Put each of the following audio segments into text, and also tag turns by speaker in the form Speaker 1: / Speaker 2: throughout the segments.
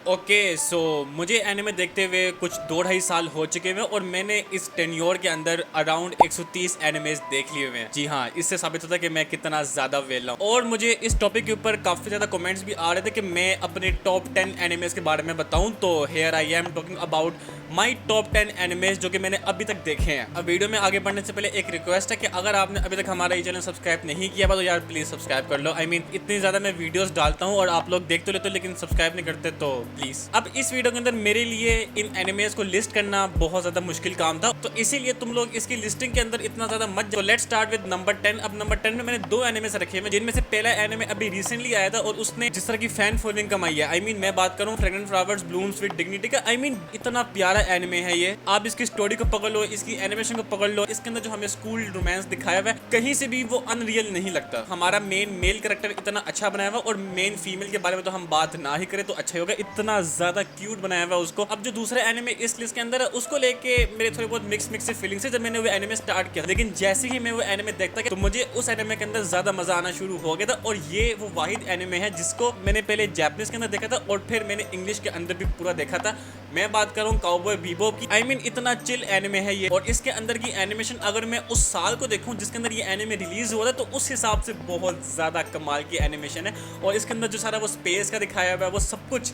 Speaker 1: Okay so मुझे anime देखते हुए कुछ 2-2.5 साल हो चुके हुए हैं और मैंने इस टेन्योर के अंदर अराउंड 130 एनिमेज देख लिए हुए हैं। जी हाँ, इससे साबित होता है कि मैं कितना ज़्यादा वेला हूँ। और मुझे इस टॉपिक के ऊपर काफ़ी ज़्यादा कमेंट्स भी आ रहे थे कि मैं अपने टॉप 10 एनिमेज के बारे में बताऊँ। तो here I am talking about my top 10 animes जो कि मैंने अभी तक देखे हैं। अब वीडियो में आगे बढ़ने से पहले एक रिक्वेस्ट है कि अगर आपने अभी तक हमारा ये चैनल सब्सक्राइब नहीं किया तो यार प्लीज़ सब्सक्राइब कर लो। आई मीन इतनी ज़्यादा मैं वीडियोस डालता हूँ और आप लोग देख तो लेते हो लेकिन सब्सक्राइब नहीं करते, तो प्लीज़। अब इस वीडियो के अंदर मेरे लिए इन एनिमेज को लिस्ट करना बहुत ज़्यादा मुश्किल काम था, तो इसीलिए तुम लोग इसकी लिस्टिंग के अंदर इतना ज़्यादा मत जाओ। Let's start with number 10। अब नंबर 10 में मैंने 2 एनिमेज रखे हुए, जिनमें से पहला एनिमे अभी रिसेंटली आया था और उसने जिस तरह की फैन फॉलोइंग कमाई है, आई मीन मैं बात करूँ fragrant flowers blooms with dignity का। आई मीन इतना प्यारा एनिमे है ये। आप इसकी स्टोरी को पकड़ लो, इसकी एनिमेशन को पकड़ लो, इसके अंदर जो हमें स्कूल रोमांस दिखाया हुआ है कहीं से भी वो अनरियल नहीं लगता। हमारा मेल कैरेक्टर इतना अच्छा बनाया हुआ और मेन फीमेल के बारे में तो हम बात ना ही करें तो अच्छा ही होगा, इतना ज्यादा क्यूट बनाया हुआ उसको। अब जो दूसरा एनिमे इस लिस्ट के अंदर है उसको लेके मेरे थोड़ी बहुत मिक्स से फीलिंग्स है जब मैंने वो एनिमे स्टार्ट किया, लेकिन जैसे ही मैं वो एनिमे देखता तो मुझे उस एनिमे के अंदर ज्यादा मजा आना शुरू हो गया था। और ये वो वाहिद एनिमे है जिसको मैंने पहले जापानीज के अंदर देखा था और फिर मैंने इंग्लिश के अंदर भी पूरा देखा था। मैं बात करूँ काउबॉय बीबॉप की। आई मीन इतना चिल एनिमे है ये, और इसके अंदर की एनिमेशन अगर मैं उस साल को देखूं जिसके अंदर ये एनिमे रिलीज हुआ था तो उस हिसाब से बहुत ज़्यादा कमाल की एनिमेशन है। और इसके अंदर जो सारा वो स्पेस का दिखाया हुआ है वो सब कुछ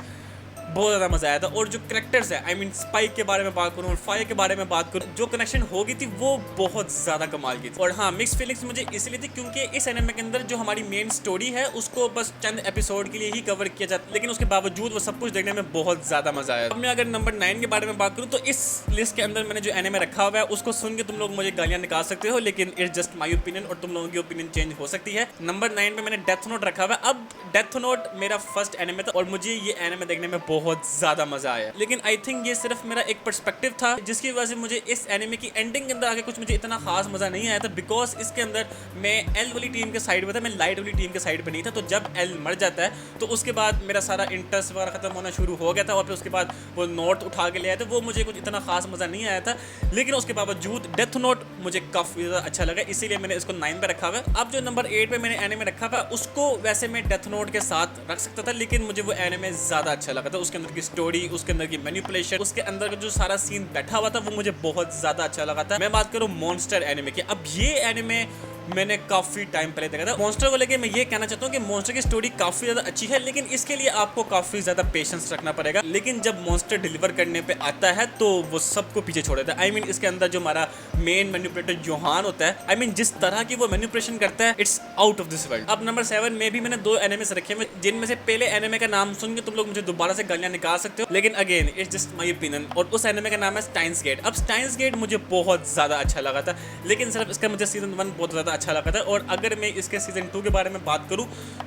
Speaker 1: बहुत ज़्यादा मज़ा आया था। और जो करेक्टर्स है, आई मीन स्पाइक के बारे में बात करूँ और फायर के बारे में बात करूँ, जो कनेक्शन हो गई थी वो बहुत ज़्यादा कमाल की थी। और हाँ, मिक्स फीलिंग्स मुझे इसलिए थी क्योंकि इस एनिमे के अंदर जो हमारी मेन स्टोरी है उसको बस चंद एपिसोड के लिए ही कवर किया जाता है, लेकिन उसके बावजूद वो सब कुछ देखने में बहुत ज़्यादा मज़ा आया। अब मैं अगर नंबर 9 के बारे में बात करूँ तो इस लिस्ट के अंदर मैंने जो एनिमे रखा हुआ है उसको सुन के तुम लोग मुझे गालियाँ निकाल सकते हो, लेकिन इट्स जस्ट माई ओपिनियन और तुम लोगों की ओपिनियन चेंज हो सकती है। नंबर 9 में मैंने डेथ नोट रखा हुआ है। अब डेथ नोट मेरा फर्स्ट एनिमे था और मुझे ये एनिमे देखने में बहुत ज़्यादा मजा आया, लेकिन आई थिंक ये सिर्फ मेरा एक पर्सपेक्टिव था जिसकी वजह से मुझे इस एनिमे की एंडिंग के अंदर आगे कुछ मुझे इतना खास मजा नहीं आया था, बिकॉज इसके अंदर मैं एल वाली टीम के साइड पे था, मैं लाइट वाली टीम के साइड पे नहीं था। तो जब एल मर जाता है तो उसके बाद मेरा सारा इंटरेस्ट वगैरह खत्म होना शुरू हो गया था और फिर उसके बाद वो नोट उठा के ले आया था, वो मुझे कुछ इतना खास मजा नहीं आया था। लेकिन उसके बावजूद डेथ नोट मुझे काफी ज़्यादा अच्छा लगा, इसीलिए मैंने इसको 9 पे रखा हुआ है। अब जो नंबर 8 पे मैंने एनिमे रखा हुआ उसको वैसे मैं डेथ नोट के साथ रख सकता था, लेकिन मुझे वो एनिमे ज़्यादा अच्छा लगा था। उसके अंदर की स्टोरी, उसके अंदर की मैनिपुलेशन, उसके अंदर का जो सारा सीन बैठा हुआ था वो मुझे बहुत ज़्यादा अच्छा लगा था। मैं बात करूँ मॉन्स्टर एनिमे की। अब ये एनिमे मैंने काफ़ी टाइम पहले देखा था। मॉन्स्टर को लेके मैं ये कहना चाहता हूँ कि मॉन्स्टर की स्टोरी काफ़ी ज़्यादा अच्छी है, लेकिन इसके लिए आपको काफ़ी ज़्यादा पेशेंस रखना पड़ेगा। लेकिन जब मॉन्स्टर डिलीवर करने पे आता है तो वो सबको पीछे छोड़ देता है। आई मीन इसके अंदर जो हमारा मेन मैनिपुलेटर जोहान होता है, आई मीन जिस तरह की वो मैनिपुलेशन करता है it's out of this world. अब नंबर 7 में भी मैंने 2 एनिमेस रखे हुए, जिनमें से पहले एनिमे का नाम सुन के तुम लोग मुझे दोबारा से गालियाँ निकाल सकते हो, लेकिन again it's just my opinion. और उस एनिमे का नाम है स्टाइन्स गेट। अब स्टाइन्स गेट मुझे बहुत ज़्यादा अच्छा लगा था, लेकिन सिर्फ इसका मुझे सीजन 1 बहुत ज़्यादा अच्छा लगा था। और अगर मैं इसके सीजन 2 के बारे में बात करूं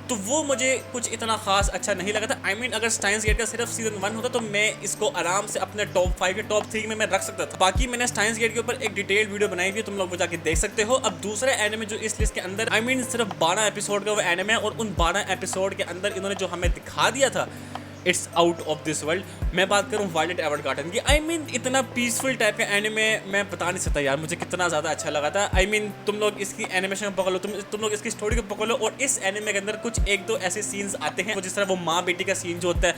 Speaker 1: तो वो मुझे कुछ इतना खास अच्छा नहीं लगा था। आई मीन अगर स्टाइन्स गेट का सिर्फ सीजन 1 होता तो मैं इसको आराम से अपने टॉप 5 या टॉप 3 में मैं रख सकता था। बाकी मैंने स्टाइन्स गेट के ऊपर एक डिटेल वीडियो बनाई हुई है, तुम लोग वो जाके देख सकते हो। अब दूसरा एनिमे जो इस लिस्ट के अंदर, आई मीन सिर्फ 12 एपिसोड का वो एनिमे है और उन 12 एपिसोड के अंदर इन्होंने जो हमें दिखा दिया था it's out of this world. मैं बात करूँ वायलेट एवरगार्डन की। आई मीन इतना पीसफुल टाइप का एनिमे मैं बता नहीं सकता यार, मुझे कितना ज़्यादा अच्छा लगा था। आई मीन तुम लोग इसकी एनिमेशन को पकड़ लो, तुम लोग इसकी स्टोरी को पकड़ लो, और इस एनिमे के अंदर कुछ 1-2 ऐसे सीन्स आते हैं जिस तरह वो माँ बेटी का सीन जो होता है,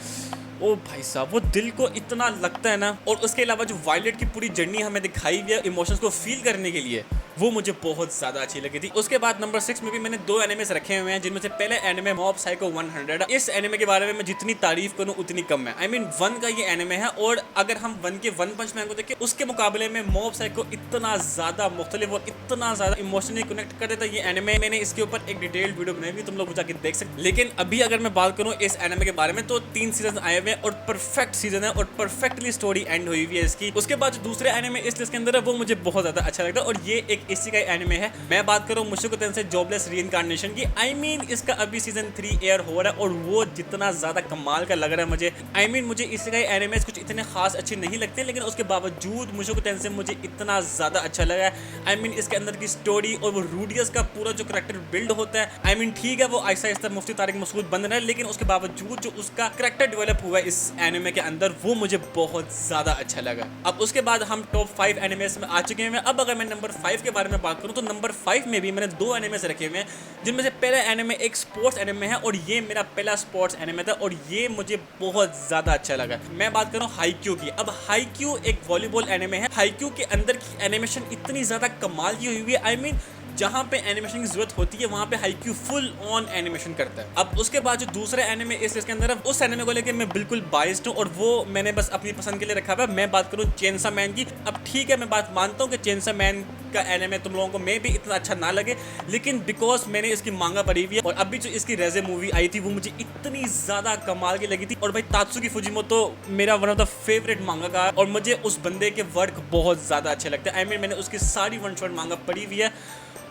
Speaker 1: ओ भाई साहब वो दिल को इतना लगता है ना। और उसके अलावा जो वायलेट की पूरी जर्नी हमें दिखाई हुई है इमोशंस को फील करने के लिए, वो मुझे बहुत ज़्यादा अच्छी लगी थी। उसके बाद नंबर 6 में भी मैंने 2 एनिमेस रखे हुए हैं, जिनमें से पहले एनिमे मॉब साइको 100। इस एनिमे के बारे में मैं जितनी तारीफ करूँ उतनी कम है। आई मीन 1 का ये एनिमे है, और अगर हम 1 के वन पंच मैन को देखें उसके मुकाबले में मॉब साइको इतना ज़्यादा मुख्तलिफ और इतना ज़्यादा इमोशनली कनेक्ट कर देता है ये एनिमे। मैंने इसके ऊपर एक डिटेल्ड वीडियो बनाई हुई, तुम लोग जाके देख सकते। लेकिन अभी अगर मैं बात करूँ इस एनिमे के बारे में तो 3 सीजन आए हुए हैं और परफेक्ट सीजन है और परफेक्टली स्टोरी एंड हुई हुई है इसकी। उसके बाद जो दूसरे एनिमे इस लिस्ट के अंदर है वो मुझे बहुत ज्यादा अच्छा लगता है, और ये एक इसी का एनिमे है। मैं बात करूं मुश्किल टेंसेई जॉबलेस रीइंकार्नेशन की। आई मीन इसका अभी सीजन 3 एयर हो रहा है और वो जितना ज्यादा कमाल का लग रहा है मुझे। आई मीन मुझे इसी का एनिमे कुछ इतने खास अच्छे नहीं लगते, लेकिन उसके बावजूद मुश्किल टेंसेई मुझे इतना ज्यादा अच्छा लगा है। आई मीन इसके अंदर की स्टोरी और वो रूडियस का पूरा जो करेक्टर बिल्ड होता है, आई मीन ठीक है वो आहिस्ता आहिस्ता मुफ्ती तारिक मसूद बन रहा है, लेकिन उसके बावजूद जो उसका करेक्टर डेवलप हुआ है इस एनिमे के अंदर वो मुझे बहुत ज़्यादा अच्छा लगा। अब उसके बाद हम टॉप 5 एनिमेस में आ चुके हैं। अब अगर मैं नंबर 5 के के बारे में बात करूँ तो नंबर 5 में भी मैंने 2 एनिमेस रखे हुए हैं, जिनमें से पहला एनिमे एक स्पोर्ट्स एनिमे है और ये मेरा पहला स्पोर्ट्स एनिमे था और ये मुझे बहुत ज़्यादा अच्छा लगा। मैं बात कर रहा हूँ हाईक्यू की। अब हाईक्यू एक वॉलीबॉल एनिमे है। हाईक्यू के अंदर की एनिमेशन इतनी ज़्यादा कमाल की हुई है, आई मीन जहाँ पे एनिमेशन की जरूरत होती है वहाँ पे हाईक्यू फुल ऑन एनिमेशन करता है। अब उसके बाद जो दूसरा एनिमे इस लिस्ट के अंदर है, उस एनिमे को लेकर मैं बिल्कुल बाइस्ड हूँ और वो मैंने बस अपनी पसंद के लिए रखा हुआ है। मैं बात करूँ चेनसा मैन की। अब ठीक है, मैं बात मानता हूँ कि चेनसा मैन का एनिमे तुम लोगों को मे भी इतना अच्छा ना लगे, लेकिन बिकॉज मैंने इसकी मांगा पढ़ी हुई है और अभी जो इसकी रेजे मूवी आई थी वो मुझे इतनी ज़्यादा कमाल की लगी थी। और भाई तात्सुकी फुजिमोतो मेरा वन ऑफ द फेवरेट मांगा का और मुझे उस बंदे के वर्क बहुत ज़्यादा अच्छे लगते हैं। आई मीन मैंने उसकी सारी वन शॉट मांगा पढ़ी हुई है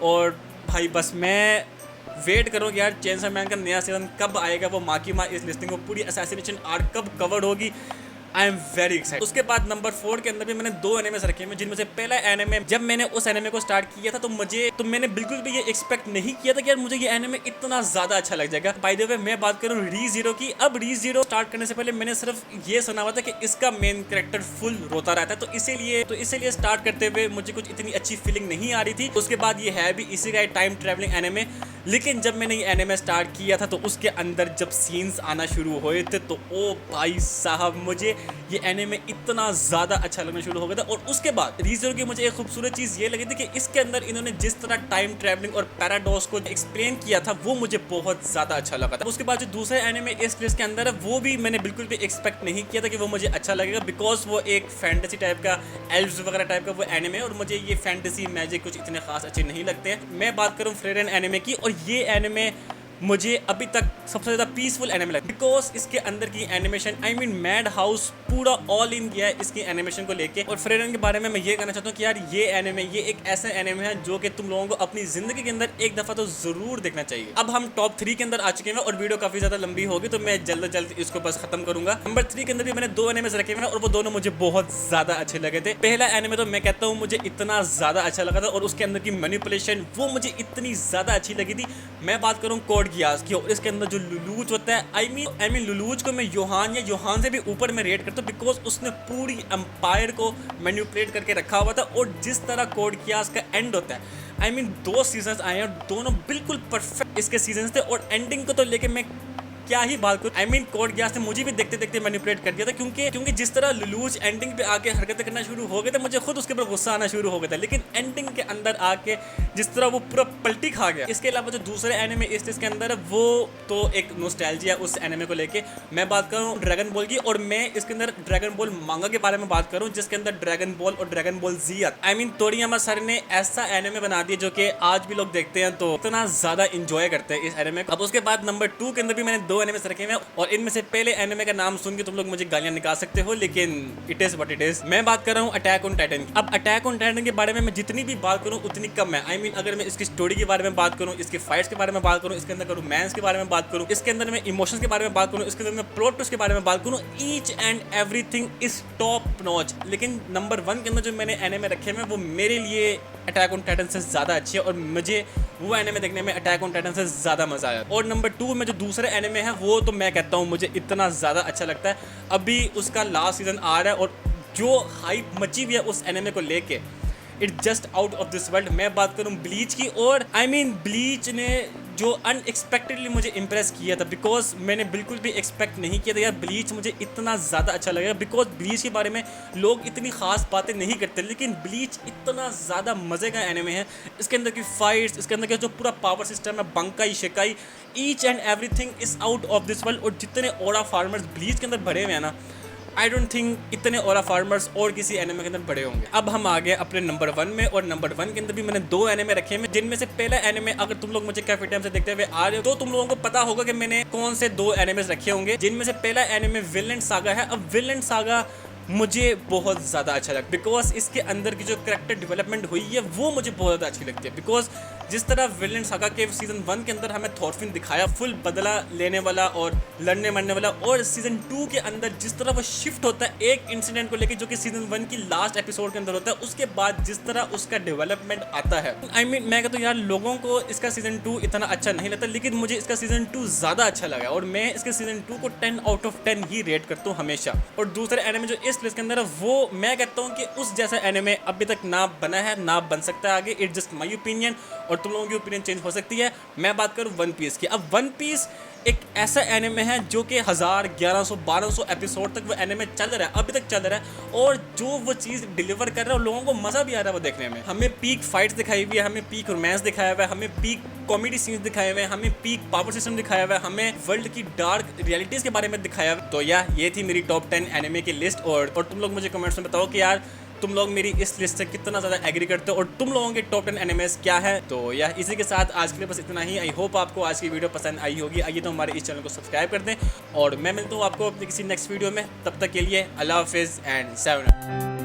Speaker 1: और भाई बस मैं वेट करो कि यार चेनसा मैन का नया सीजन कब आएगा, वो माकीमा इस लिस्टिंग को पूरी असैसिनेशन आर्क कब कवर होगी। I am very excited. उसके बाद नंबर 4 के अंदर भी मैंने 2 एनिमेस रखे हैं, जिनमें से पहला एनिमे जब मैंने उस एनिमे को स्टार्ट किया था तो मैंने बिल्कुल भी ये एक्सपेक्ट नहीं किया था कि यार मुझे ये एनिमे इतना ज़्यादा अच्छा लग जाएगा। बाय द वे मैं बात करूँ रीज़ीरो की। अब रीज़ीरो स्टार्ट करने से पहले मैंने सिर्फ ये सुना हुआ था कि इसका मेन कैरेक्टर फुल रोता रहता है, तो इसीलिए स्टार्ट करते हुए मुझे कुछ इतनी अच्छी फीलिंग नहीं आ रही थी। उसके बाद ये है भी इसी का टाइम ट्रैवलिंग एनिमे, लेकिन जब मैंने ये एनिमे स्टार्ट किया था तो उसके अंदर जब सीन्स आना शुरू हुए थे तो ओ भाई साहब मुझे ये एनिमे इतना ज़्यादा अच्छा लगना शुरू हो गया था। और उसके बाद रीज़रो की मुझे एक खूबसूरत चीज़ ये लगी थी कि इसके अंदर इन्होंने जिस तरह टाइम ट्रैवलिंग और पैराडॉक्स को एक्सप्लेन किया था वो मुझे बहुत ज़्यादा अच्छा लगा था। उसके बाद जो दूसरा एनिमे इस लिस्ट के अंदर है वो भी मैंने बिल्कुल भी एक्सपेक्ट नहीं किया था कि वो मुझे अच्छा लगेगा, बिकॉज वो एक फैंटेसी टाइप का एल्व्स वगैरह टाइप का वो एनिमे है और मुझे ये फैंटेसी मैजिक कुछ इतने खास अच्छे नहीं लगते हैं। मैं बात करूँ फ्रेरन एनिमे की, और ये एनिमे मुझे अभी तक सबसे ज़्यादा पीसफुल एनिमे लगा, बिकॉज इसके अंदर की animation I mean mad house पूरा ऑल इन किया है इसकी एनिमेशन को लेके। और फ्रेरन के बारे में मैं ये कहना चाहता हूँ कि यार ये एनिमे ये एक ऐसा एनिमे है जो कि तुम लोगों को अपनी ज़िंदगी के अंदर एक दफ़ा तो ज़रूर देखना चाहिए। अब हम टॉप 3 के अंदर आ चुके हैं और वीडियो काफ़ी ज़्यादा लंबी होगी तो मैं जल्द इसको बस खत्म करूँगा। नंबर 3 के अंदर भी मैंने 2 एनिमेस रखे हुए हैं और वो दोनों मुझे बहुत ज़्यादा अच्छे लगे थे। पहला एनिमे तो मैं कहता हूँ मुझे इतना ज़्यादा अच्छा लगा था और उसके अंदर की मैनिपुलेशन वो मुझे इतनी ज़्यादा अच्छी लगी थी। मैं बात करूँ कोड गियास की और इसके अंदर जो लुलूज होता है, आई मीन लुलूज को मैं योहान से भी ऊपर में रेट करता हूँ, बिकॉज उसने पूरी एम्पायर को मैनिपुलेट करके रखा हुआ था। और जिस तरह कोड गियास का एंड होता है, आई मीन 2 सीजन्स आए हैं और दोनों बिल्कुल परफेक्ट इसके सीजन्स थे। और एंडिंग को तो लेके मैं क्या ही बात करूं, आई मीन कोड गियास ने मुझे भी देखते देखते मैनिपुलेट कर दिया था, क्योंकि जिस तरह लुलूज एंडिंग पे आके हरकतें करना शुरू हो गए थे मुझे खुद उसके ऊपर गुस्सा आना शुरू हो गया था। लेकिन एंडिंग के अंदर आके जिस तरह वो पूरा पलटी खा गया। इसके अलावा जो दूसरे एनिमे इस के अंदर है वो तो एक नोस्टैल्जिया उस एनिमे को लेके। मैं बात करूँ ड्रैगन बॉल की और मैं इसके अंदर ड्रैगन बॉल मांगा के बारे में बात करूँ जिसके अंदर ड्रैगन बॉल और Dragon Ball Z, I mean Toriyama sir ने ऐसा एनिमे बना दिया जो कि आज भी लोग देखते हैं तो इतना ज्यादा इंजॉय करते हैं इस एनिमे को। अब उसके बाद नंबर 2 के अंदर भी मैंने 2 एनिमे रखे हुए हैं और इनमें से पहले एनिमे का नाम सुन के तुम लोग मुझे गालियां निकाल सकते हो, लेकिन it is what it is. मैं बात कर रहा हूँ अटैक ऑन टाइटन की। अब अटैक ऑन टाइटन के बारे में मैं जितनी भी बात करूँ उतनी कम है। आई मीन अगर मैं इसकी स्टोरी के बारे में बात करूँ, इसके फाइट्स के बारे में बात करूँ, इसके अंदर रोमांस के बारे में बात करूँ, इसके अंदर मैं इमोशंस के बारे में बात करूँ, इसके अंदर मैं प्लॉट ट्विस्ट के बारे में बात करूँ, each and everything is top notch. लेकिन नंबर 1 के अंदर जो मैंने एनिमे रखे हैं वो मेरे लिए अटैक ऑन टाइटन से ज़्यादा अच्छी है और मुझे वो एनिमे देखने में अटैक ऑन टाइटन से ज़्यादा मज़ा आया। और नंबर 2 में जो दूसरे एनिमे है वो तो मैं कहता हूँ मुझे इतना ज़्यादा अच्छा लगता है। अभी उसका लास्ट सीजन आ रहा है और जो हाइप मची हुई है उस एनिमे को लेके it just out of this world. मैं बात करूँ ब्लीच की और आई मीन ब्लीच ने जो अनएक्सपेक्टेडली मुझे इम्प्रेस किया था, बिकॉज मैंने बिल्कुल भी एक्सपेक्ट नहीं किया था यार ब्लीच मुझे इतना ज़्यादा अच्छा लगेगा। बिकॉज ब्लीच के बारे में लोग इतनी खास बातें नहीं करते, लेकिन ब्लीच इतना ज़्यादा मज़े का एनिमे है। इसके अंदर की फाइट्स, इसके अंदर का जो पूरा पावर सिस्टम है, bankai shikai, each and everything is out of this world. और जितने ओरा फार्मर्स ब्लीच के अंदर भरे हुए हैं ना, आई डोंट थिंक इतने ओरा फार्मर्स और किसी एनिमे के अंदर बड़े होंगे। अब हम आ गए अपने नंबर 1 में और नंबर 1 के अंदर भी मैंने 2 एनिमे रखे हैं, जिनमें से पहला एनिमे अगर तुम लोग मुझे काफी टाइम से देखते हुए आ रहे हो तो तुम लोगों को पता होगा कि मैंने कौन से 2 एनिमेस रखे होंगे, जिनमें से पहला एनिमे विनलैंड सागा है। अब विनलैंड सागा मुझे बहुत ज़्यादा अच्छा लगा बिकॉज इसके अंदर की जो कैरेक्टर डेवलपमेंट हुई है वो मुझे बहुत ज़्यादा अच्छी लगती है। बिकॉज जिस तरह विलेन सागा के सीजन 1 के अंदर हमें थॉरफिन दिखाया फुल बदला लेने वाला और लड़ने मरने वाला, और सीजन 2 के अंदर जिस तरह वो शिफ्ट होता है एक इंसिडेंट को लेकर जो कि सीजन 1 की लास्ट एपिसोड के अंदर होता है, उसके बाद जिस तरह उसका डेवलपमेंट आता है, मैं कहता हूँ यार लोगों को इसका सीजन 2 इतना अच्छा नहीं लगता, लेकिन मुझे इसका सीजन 2 ज्यादा अच्छा लगा और मैं इसके सीजन 2 को 10 आउट ऑफ 10 ही रेट करता हूँ हमेशा। और दूसरे एनिमे जो इस लिस्ट के अंदर है वो मैं कहता हूँ कि उस जैसा एनिमे अभी तक ना बना है ना बन सकता है आगे। इट्स जस्ट माय ओपिनियन और तुम लोगों की ओपिनियन चेंज हो सकती है। मैं बात करूँ वन पीस की। अब वन पीस एक ऐसा एनिमे है जो कि 1000, 1100, 1200 एपिसोड तक वो एनिमे चल रहा है, अभी तक चल रहा है, और जो वो चीज़ डिलीवर कर रहा है और लोगों को मज़ा भी आ रहा है वो देखने में। हमें पीक फाइट्स दिखाई हुई है, हमें पीक रोमांस दिखाया हुआ है, हमें पीक कॉमेडी सीन्स दिखाए हुए हैं, हमें पीक पावर सिस्टम दिखाया हुआ है, हमें वर्ल्ड की डार्क रियलिटीज़ के बारे में दिखाया हुआ है। तो ये थी मेरी टॉप 10 एनिमे की लिस्ट। और तुम लोग मुझे कमेंट्स में बताओ कि यार तुम लोग मेरी इस लिस्ट से कितना ज़्यादा एग्री करते हो और तुम लोगों के टॉप 10 एनिमेस क्या है। तो यह इसी के साथ आज के लिए बस इतना ही। आई होप आपको आज की वीडियो पसंद आई होगी। आइए तो हमारे इस चैनल को सब्सक्राइब कर दें और मैं मिलता हूँ आपको अपनी किसी नेक्स्ट वीडियो में। तब तक के लिए अल्लाह हाफिज़ एंड 7